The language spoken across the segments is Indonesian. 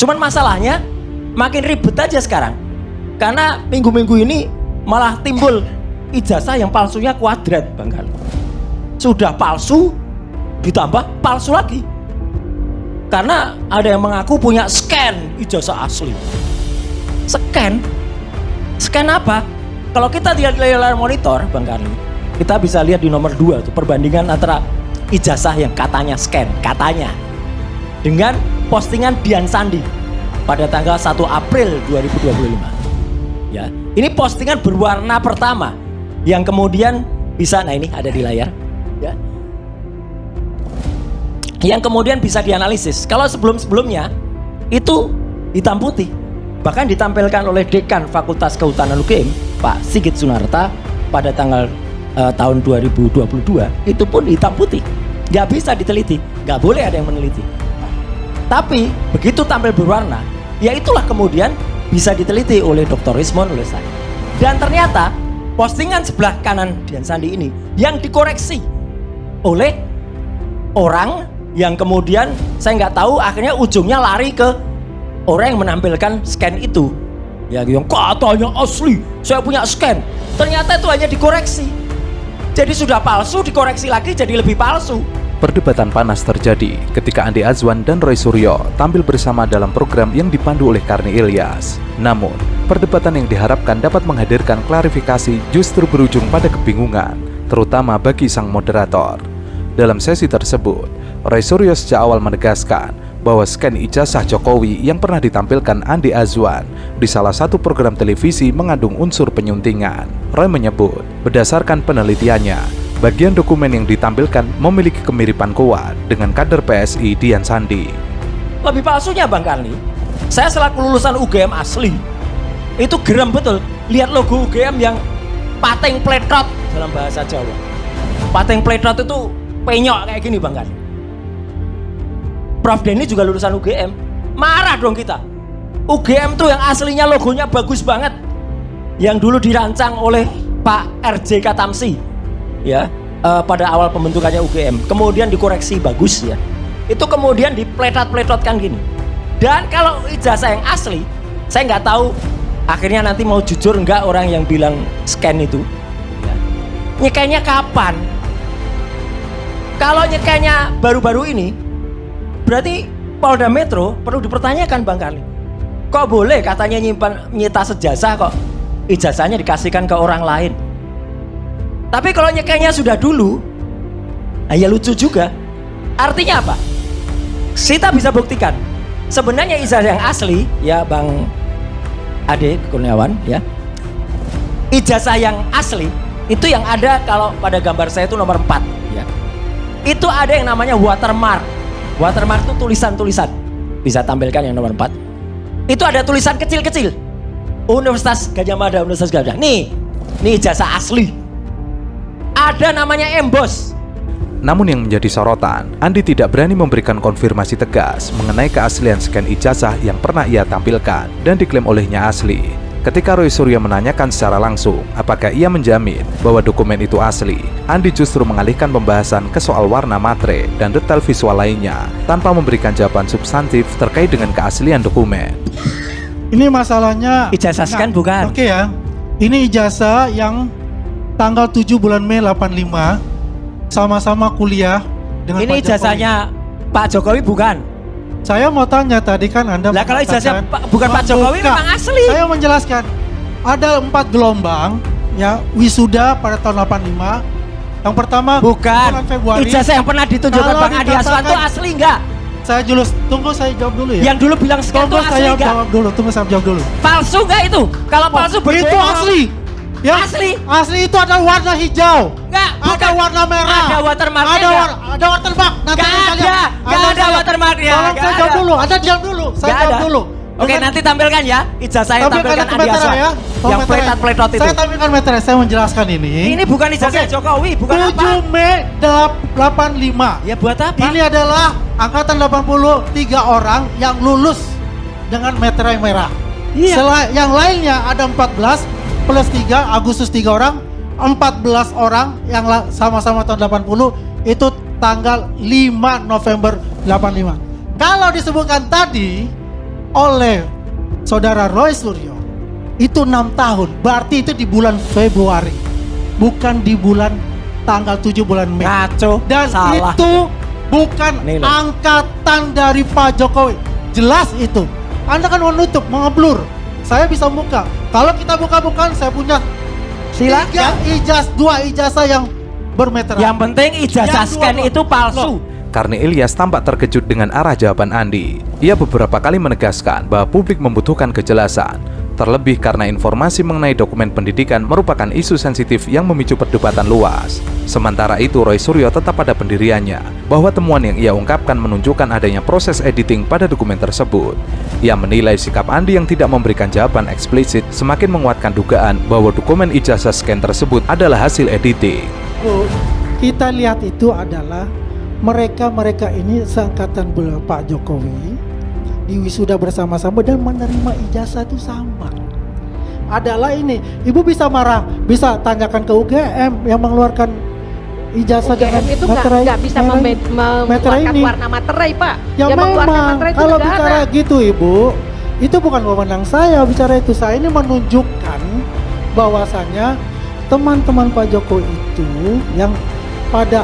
Cuman masalahnya makin ribet aja sekarang. Karena minggu-minggu ini malah timbul ijazah yang palsunya kuadrat, Bang Kali. Sudah palsu ditambah palsu lagi. Karena ada yang mengaku punya scan ijazah asli. Scan apa? Kalau kita lihat di layar monitor, Bang Karli, kita bisa lihat di nomor 2 tuh perbandingan antara ijazah yang katanya scan, dengan postingan Dian Sandi pada tanggal 1 April 2025. Ya, ini postingan berwarna pertama yang kemudian bisa, nah ini ada di layar, ya. Yang kemudian bisa dianalisis. Kalau sebelum-sebelumnya itu hitam putih, bahkan ditampilkan oleh Dekan Fakultas Kehutanan UGM, Pak Sigit Sunarta, pada tanggal tahun 2022, itu pun hitam putih, nggak bisa diteliti, nggak boleh ada yang meneliti. Tapi begitu tampil berwarna, ya itulah kemudian bisa diteliti oleh Dr. Rismon, oleh saya. Dan ternyata postingan sebelah kanan Dian Sandi ini yang dikoreksi oleh orang yang kemudian saya nggak tahu, akhirnya ujungnya lari ke orang yang menampilkan scan itu, ya, yang katanya asli, saya punya scan, ternyata itu hanya dikoreksi. Jadi sudah palsu, dikoreksi lagi jadi lebih palsu. Perdebatan panas terjadi ketika Andi Azwan dan Roy Suryo tampil bersama dalam program yang dipandu oleh Karni Ilyas. Namun, perdebatan yang diharapkan dapat menghadirkan klarifikasi justru berujung pada kebingungan, terutama bagi sang moderator. Dalam sesi tersebut, Roy Suryo sejak awal menegaskan bahwa scan ijazah Jokowi yang pernah ditampilkan Andi Azwan di salah satu program televisi mengandung unsur penyuntingan. Roy menyebut, berdasarkan penelitiannya, bagian dokumen yang ditampilkan memiliki kemiripan kuat dengan kader PSI Dian Sandi. Lebih palsunya, Bang Karni, saya selaku lulusan UGM asli, itu geram betul lihat logo UGM yang pateng pletrot dalam bahasa Jawa. Pateng pletrot itu penyok kayak gini, Bang Karni. Prof Denny juga lulusan UGM, marah dong kita. UGM tuh yang aslinya logonya bagus banget, yang dulu dirancang oleh Pak RJ Katamsi, ya, pada awal pembentukannya UGM, kemudian dikoreksi bagus, ya. Itu kemudian dipletot-pletotkan gini. Dan kalau ijazah yang asli, saya nggak tahu akhirnya nanti mau jujur nggak orang yang bilang scan itu, ya. Nyekainya kapan? Kalau nyekainya baru-baru ini, berarti Polda Metro perlu dipertanyakan, Bang Karli. Kok boleh katanya nyita sejasa, kok ijazahnya dikasihkan ke orang lain? Tapi kalau nyekainya sudah dulu, ya lucu juga. Artinya apa? Kita bisa buktikan sebenarnya ijazah yang asli, ya, Bang Ade Kurniawan, ya. Ijazah yang asli itu yang ada, kalau pada gambar saya itu nomor 4, ya. Itu ada yang namanya watermark. Watermark itu tulisan-tulisan. Bisa tampilkan yang nomor 4. Itu ada tulisan kecil-kecil. Universitas Gadjah Mada, Universitas Gadjah. Nih ijazah asli. Ada namanya emboss. Namun yang menjadi sorotan, Andi tidak berani memberikan konfirmasi tegas mengenai keaslian scan ijazah yang pernah ia tampilkan dan diklaim olehnya asli. Ketika Roy Suryo menanyakan secara langsung apakah ia menjamin bahwa dokumen itu asli, Andi justru mengalihkan pembahasan ke soal warna matre dan detail visual lainnya tanpa memberikan jawaban substantif terkait dengan keaslian dokumen. Ini masalahnya ijazah scan bukan? Oke ya. Ini ijazah yang tanggal 7 bulan Mei 85, sama-sama kuliah dengan ini Pak ijazahnya Jokowi. Pak Jokowi bukan? Saya mau tanya tadi kan Anda Lah kalau ijazah mengatakan, bukan Pak Jokowi memang asli. Saya menjelaskan ada 4 gelombang, ya, wisuda pada tahun 85. Yang pertama bukan bulan Februari. Ijazah yang pernah ditunjukkan Bang Adi Aswan itu asli enggak? Saya tunggu saya jawab dulu ya. Yang dulu bilang scan itu asli enggak? Tunggu saya jawab dulu. Palsu enggak itu? Kalau palsu berbohong. Itu asli. Ya, asli itu ada warna hijau. Enggak, ada warna merah. Ada watermarknya. Ada watermark. Enggak ada watermarknya. Tolong saya jawab dulu. Diam dulu. Saya jawab dulu. Oke, nanti tampilkan ya. Ijazah yang tampilkan Andi Aswan. Ya. Yang pletot-pletot itu. Saya tampilkan meter, saya menjelaskan ini. Ini bukan ijazah Jokowi, bukan 7 Mei 85. Ya buat apa? Ini adalah angkatan 83 orang yang lulus dengan meterai merah. Iya. Yang lainnya ada 14 plus 3, Agustus 3 orang, 14 orang yang sama-sama tahun 80, itu tanggal 5 November 85. Kalau disebutkan tadi, oleh saudara Roy Suryo itu 6 tahun. Berarti itu di bulan Februari, bukan di bulan tanggal 7 bulan Mei. Ngaco, Dan salah. itu bukan Nilai. angkatan dari Pak Jokowi. Jelas itu. Anda kan menutup, mengeblur. Saya bisa buka. Kalau kita buka-bukaan, saya punya Silakan. 2 ijazah yang bermeteran. Yang penting ijazah Yang scan dua- itu palsu. Karni Ilyas tampak terkejut dengan arah jawaban Andi. Ia beberapa kali menegaskan bahwa publik membutuhkan kejelasan, terlebih karena informasi mengenai dokumen pendidikan merupakan isu sensitif yang memicu perdebatan luas. Sementara itu, Roy Suryo tetap pada pendiriannya bahwa temuan yang ia ungkapkan menunjukkan adanya proses editing pada dokumen tersebut. Ia menilai sikap Andi yang tidak memberikan jawaban eksplisit semakin menguatkan dugaan bahwa dokumen ijazah scan tersebut adalah hasil editing. Bu, kita lihat itu adalah mereka ini seangkatan Pak Jokowi di wisuda bersama-sama dan menerima ijazah itu sama. Adalah ini, Ibu bisa marah, bisa tanyakan ke UGM yang mengeluarkan ijazah UGM itu nggak bisa mengeluarkan warna materai, Pak. Ya Yang mengeluarkan memang, materai itu kalau negara. bicara gitu Ibu, itu bukan wewenang saya bicara itu. Saya ini menunjukkan bahwasannya teman-teman Pak Jokowi itu yang pada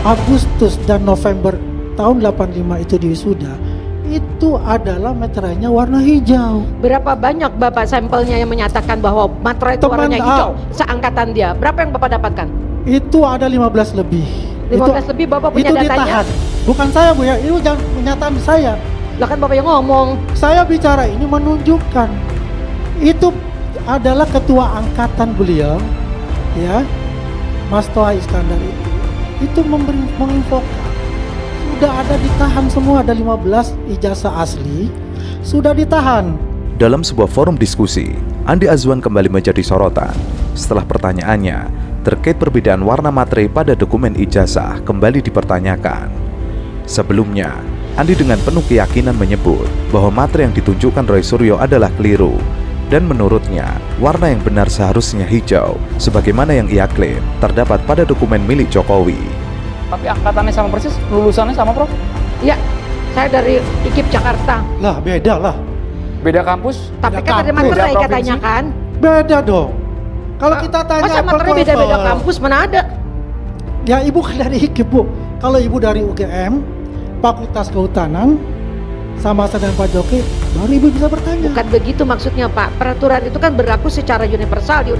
Agustus dan November tahun 85 itu di wisuda, itu adalah meterainya warna hijau. Berapa banyak Bapak sampelnya yang menyatakan bahwa materai itu Teman warnanya hijau seangkatan dia? Berapa yang Bapak dapatkan? Itu ada 15 lebih. 15 lebih Bapak punya itu datanya? ditahan. Bukan saya Bu ya, itu jangan pernyataan saya. Lah kan Bapak yang ngomong. Saya bicara ini menunjukkan itu adalah ketua angkatan beliau, ya, Mas Toha Iskandar itu menginfokan sudah ada ditahan semua, ada 15 ijazah asli sudah ditahan. Dalam sebuah forum diskusi, Andi Azwan kembali menjadi sorotan setelah pertanyaannya terkait perbedaan warna materai pada dokumen ijazah kembali dipertanyakan. Sebelumnya, Andi dengan penuh keyakinan menyebut bahwa materai yang ditunjukkan Roy Suryo adalah keliru dan menurutnya warna yang benar seharusnya hijau sebagaimana yang ia klaim terdapat pada dokumen milik Jokowi. Tapi angkatannya sama persis, lulusannya sama Prof? Ya, saya dari IKIP Jakarta. Lah beda lah. Beda kampus? Tapi Beda kan ada kampus, materai beda katanya provinsi. kan? Beda dong. Kalau kita tanya Masa materai beda-beda kampus mana ada? Ya Ibu kan dari IKIP Bu. Kalau Ibu dari UGM, Fakultas Kehutanan, sama dengan Pak Jokowi, baru Ibu bisa bertanya. Bukan begitu maksudnya Pak. Peraturan itu kan berlaku secara universal di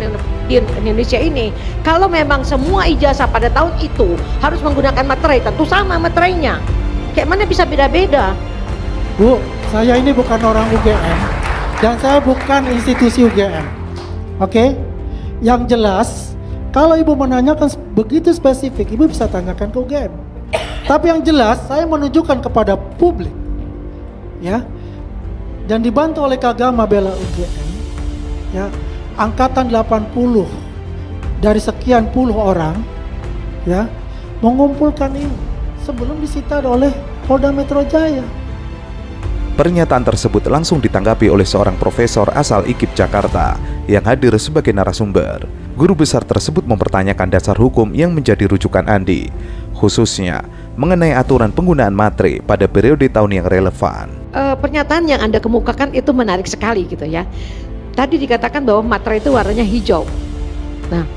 Indonesia ini. Kalau memang semua ijazah pada tahun itu harus menggunakan materai, tentu sama materainya. Kayak mana bisa beda-beda? Bu, saya ini bukan orang UGM dan saya bukan institusi UGM. Oke? Yang jelas, kalau Ibu menanyakan begitu spesifik, Ibu bisa tanyakan ke UGM. Tapi yang jelas, saya menunjukkan kepada publik, ya, dan dibantu oleh Kagama Bela UGM, ya, angkatan 80 dari sekian puluh orang, ya, mengumpulkan ini sebelum disita oleh Polda Metro Jaya. Pernyataan tersebut langsung ditanggapi oleh seorang profesor asal IKIP Jakarta yang hadir sebagai narasumber. Guru besar tersebut mempertanyakan dasar hukum yang menjadi rujukan Andi, khususnya mengenai aturan penggunaan materai pada periode tahun yang relevan. Pernyataan yang Anda kemukakan itu menarik sekali gitu ya. Tadi dikatakan bahwa materai itu warnanya hijau. Nah,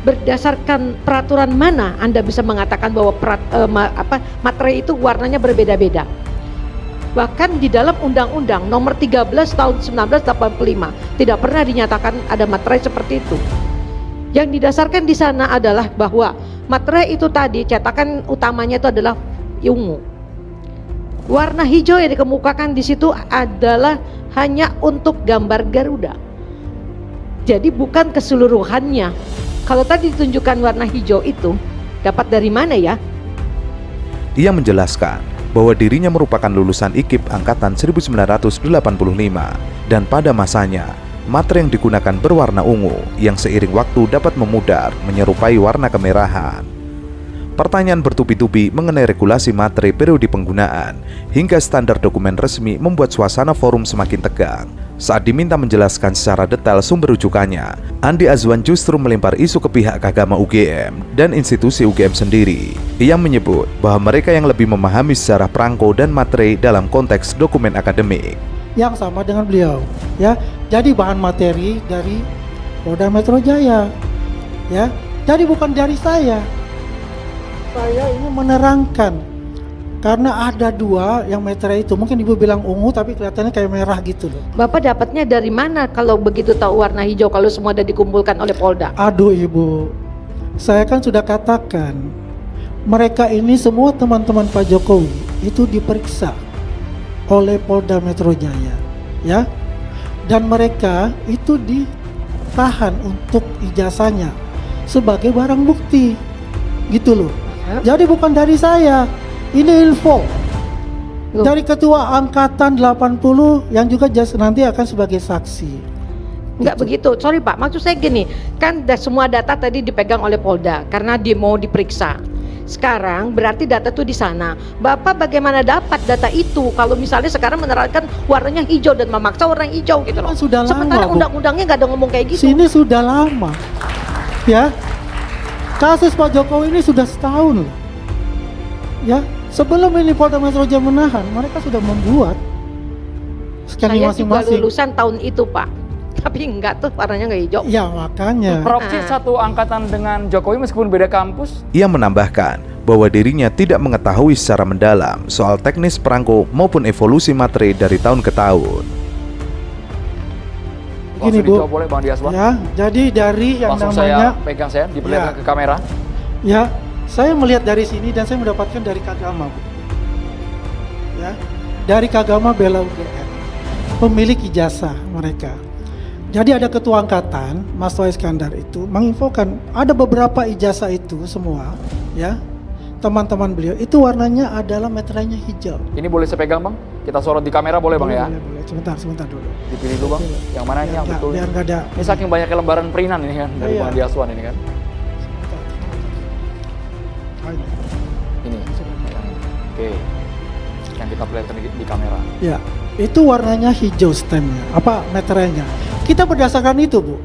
berdasarkan peraturan mana Anda bisa mengatakan bahwa materai itu warnanya berbeda-beda? Bahkan di dalam Undang-Undang Nomor 13 Tahun 1985 tidak pernah dinyatakan ada materai seperti itu. Yang didasarkan di sana adalah bahwa materai itu tadi cetakan utamanya itu adalah ungu. Warna hijau yang dikemukakan di situ adalah hanya untuk gambar Garuda. Jadi bukan keseluruhannya. Kalau tadi ditunjukkan warna hijau itu dapat dari mana ya? Ia menjelaskan bahwa dirinya merupakan lulusan IKIP angkatan 1985 dan pada masanya materai yang digunakan berwarna ungu yang seiring waktu dapat memudar menyerupai warna kemerahan. Pertanyaan bertubi-tubi mengenai regulasi materai periode penggunaan hingga standar dokumen resmi membuat suasana forum semakin tegang. Saat diminta menjelaskan secara detail sumber rujukannya, Andi Azwan justru melempar isu ke pihak agama UGM dan institusi UGM sendiri. Ia menyebut bahwa mereka yang lebih memahami sejarah perangko dan materi dalam konteks dokumen akademik. Yang sama dengan beliau, ya. Jadi bahan materi dari Polda Metro Jaya, ya. Jadi bukan dari saya. Saya ini menerangkan karena ada dua yang meterai itu. Mungkin ibu bilang ungu tapi kelihatannya kayak merah gitu loh. Bapak dapatnya dari mana kalau begitu tahu warna hijau kalau semua sudah dikumpulkan oleh Polda? Aduh ibu, saya kan sudah katakan mereka ini semua teman-teman Pak Jokowi itu diperiksa oleh Polda Metro Jaya, ya. Dan mereka itu ditahan untuk ijazahnya sebagai barang bukti, gitu loh. Jadi bukan dari saya, ini info dari Ketua Angkatan 80 yang juga nanti akan sebagai saksi. Enggak begitu, sorry Pak, maksud saya gini, kan semua data tadi dipegang oleh Polda karena dia mau diperiksa. Sekarang berarti data itu di sana. Bapak bagaimana dapat data itu kalau misalnya sekarang menerangkan warnanya hijau dan memaksa warna hijau gitu loh. Kan sudah Sementara lama, Bu. undang-undangnya nggak ada ngomong kayak gitu. Sini sudah lama, ya. Kasus Pak Jokowi ini sudah setahun, ya. Sebelum ini Polda Metro Jaya menahan, mereka sudah membuat scanning Saya juga masing-masing. lulusan tahun itu Pak, tapi enggak tuh warnanya nggak hijau. Ya makanya. Prof sih satu angkatan dengan Jokowi meskipun beda kampus. Ia menambahkan bahwa dirinya tidak mengetahui secara mendalam soal teknis perangko maupun evolusi materi dari tahun ke tahun. Gini, Langsung Bu. dijawab boleh Bang Diaswan. Ya, jadi dari yang Langsung namanya, saya pegang saya, diperlihatkan Ya. ke kamera. ya, saya melihat dari sini dan saya mendapatkan dari Kagama, Bu. Ya, dari Kagama Bela UGM, pemilik ijazah mereka. Jadi ada ketua angkatan, Mas Toa Iskandar itu menginfokan ada beberapa ijazah itu semua, ya, teman-teman beliau itu warnanya adalah meterainya hijau. Ini boleh saya pegang Bang? Kita sorot di kamera boleh Bang ya? Boleh. Sebentar dulu. Dipilih dulu Bang. Yang mana ini yang Biar betul? biar nggak ada. Ini saking banyaknya lembaran perinan ini kan dari Iya. Bang Diaswan ini kan. Ini. Oke. Yang kita perlihatkan di kamera. Ya, itu warnanya hijau stemnya, apa meterainya. Kita berdasarkan itu, Bu.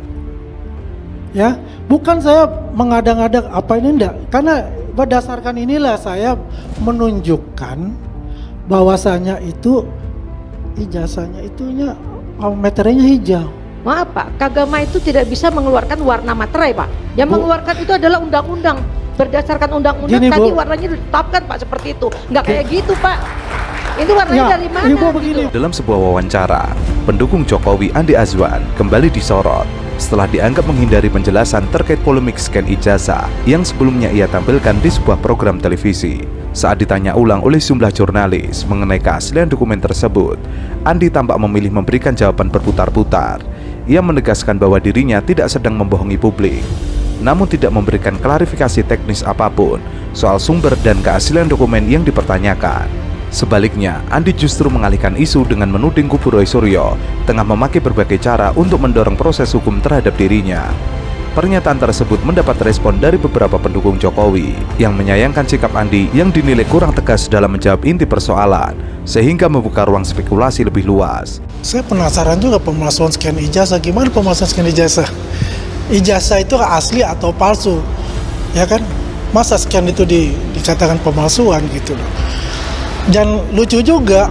Ya, bukan saya mengada-ngada apa ini enggak, karena berdasarkan inilah saya menunjukkan bahwasanya itu ijazahnya itunya meterainya hijau. Maaf Pak, Kagama itu tidak bisa mengeluarkan warna materai Pak. Yang Bu. mengeluarkan itu adalah undang-undang. Berdasarkan undang-undang Gini, tadi Bu. warnanya ditetapkan Pak seperti itu. Nggak kayak gitu Pak. Itu warnanya Ya, dari mana? Ibu begini. gitu? Dalam sebuah wawancara, pendukung Jokowi Andi Azwan kembali disorot setelah dianggap menghindari penjelasan terkait polemik scan ijazah yang sebelumnya ia tampilkan di sebuah program televisi. Saat ditanya ulang oleh sejumlah jurnalis mengenai keaslian dokumen tersebut, Andi tampak memilih memberikan jawaban berputar-putar. Ia menegaskan bahwa dirinya tidak sedang membohongi publik, namun tidak memberikan klarifikasi teknis apapun soal sumber dan keaslian dokumen yang dipertanyakan. Sebaliknya, Andi justru mengalihkan isu dengan menuding kubu Roy Suryo tengah memakai berbagai cara untuk mendorong proses hukum terhadap dirinya. Pernyataan tersebut mendapat respon dari beberapa pendukung Jokowi yang menyayangkan sikap Andi yang dinilai kurang tegas dalam menjawab inti persoalan, sehingga membuka ruang spekulasi lebih luas. Saya penasaran juga pemalsuan scan ijazah. Gimana pemalsuan scan ijazah? Ijazah itu asli atau palsu? Ya kan? Masa scan itu dikatakan pemalsuan gitu loh. Dan lucu juga,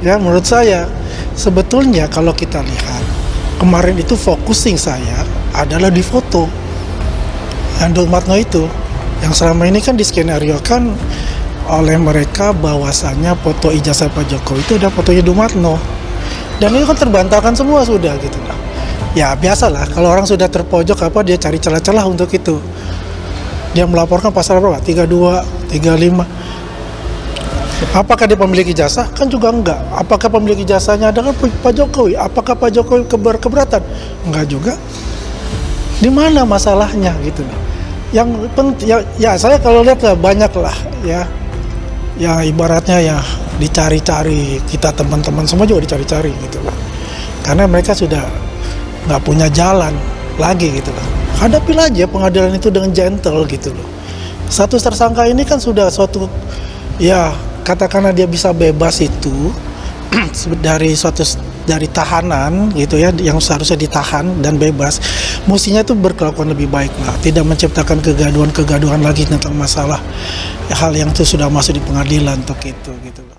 ya menurut saya, sebetulnya kalau kita lihat, kemarin itu focusing saya adalah di foto Handul Matno itu, yang selama ini kan diskenariokan oleh mereka bahwasannya foto ijazah Pak Jokowi itu ada fotonya Dumatno, dan itu kan terbantahkan semua sudah gitu lah. Ya biasalah kalau orang sudah terpojok dia cari celah-celah untuk itu. Dia melaporkan pasal berapa? 32, 35. Apakah dia pemilik ijazah? Kan juga enggak. Apakah pemilik ijazahnya adalah Pak Jokowi? Apakah Pak Jokowi keberatan? Enggak juga. Di mana masalahnya gitu? Yang penting ya saya kalau lihat lah banyak lah ya. Ya ibaratnya ya dicari-cari, kita teman-teman semua juga dicari-cari gitu loh. Karena mereka sudah nggak punya jalan lagi gitu loh. Hadapilah aja pengadilan itu dengan gentle gitu loh. Satu tersangka ini kan sudah suatu ya katakanlah dia bisa bebas itu dari suatu dari tahanan gitu ya, yang seharusnya ditahan dan bebas, mestinya itu berkelakuan lebih baik lah, tidak menciptakan kegaduhan lagi tentang masalah hal yang itu sudah masuk di pengadilan untuk itu gitu.